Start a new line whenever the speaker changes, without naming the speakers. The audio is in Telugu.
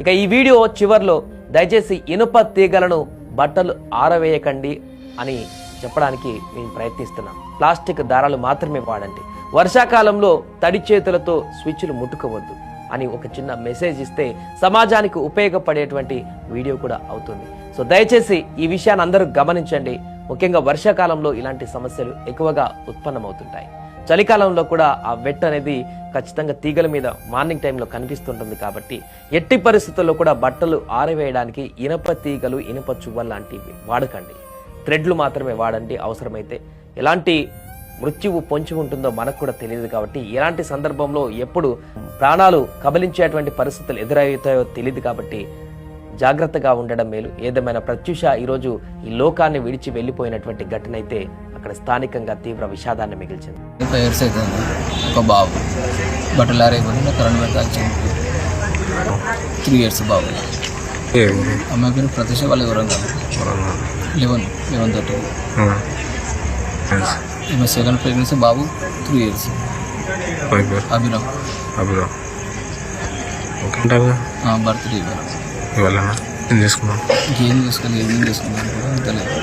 ఇక ఈ వీడియో చివర్లో దయచేసి ఇనుప తీగలను బట్టలు ఆరవేయకండి అని చెప్పడానికి మేము ప్రయత్నిస్తున్నాం. ప్లాస్టిక్ దారాలు మాత్రమే వాడండి. వర్షాకాలంలో తడి చేతులతో స్విచ్లు ముట్టుకోవద్దు అని ఒక చిన్న మెసేజ్ ఇస్తే సమాజానికి ఉపయోగపడేటువంటి వీడియో కూడా అవుతుంది. సో దయచేసి ఈ విషయాన్ని అందరూ గమనించండి. ముఖ్యంగా వర్షాకాలంలో ఇలాంటి సమస్యలు ఎక్కువగా ఉత్పన్నమవుతుంటాయి. చలికాలంలో కూడా ఆ వెట్ అనేది ఖచ్చితంగా తీగల మీద మార్నింగ్ టైంలో కనిపిస్తుంటుంది. కాబట్టి ఎట్టి పరిస్థితుల్లో కూడా బట్టలు ఆరవేయడానికి ఇనుప తీగలు, ఇనుప చువ్వలు లాంటివి వాడకండి. థ్రెడ్లు మాత్రమే వాడండి. అవసరమైతే ఎలాంటి మృత్యువు పొంచి ఉంటుందో మనకు కూడా తెలియదు. కాబట్టి ఎలాంటి సందర్భంలో ఎప్పుడు ప్రాణాలు కబలించేటువంటి పరిస్థితులు ఎదురవుతాయో తెలియదు. కాబట్టి జాగ్రత్తగా ఉండడం మేలు. ఏదేమైనా ప్రత్యూష ఈరోజు ఈ లోకాన్ని విడిచి వెళ్ళిపోయినటువంటి ఘటన అయితే అక్కడ స్థానికంగా తీవ్ర విషాదాన్ని మిగిల్చింది.
ఒక బాబు బట్టలు ఆరైపోయింది, కరెంట్ పెడతా 3 years బాబు. అమ్మాయి పేరు ప్రత్యూష, వాళ్ళ వరంగల్ 11:30. ఈమె సెకండ్ ప్రెగ్నెన్సీ, బాబు 3 years. అభిరామ్ బర్త్డే
ఇవాళ ఏం చేసుకున్నాం,
ఇంకేం చేసుకోలేదు, ఏం చేసుకున్నాను తెలియదు.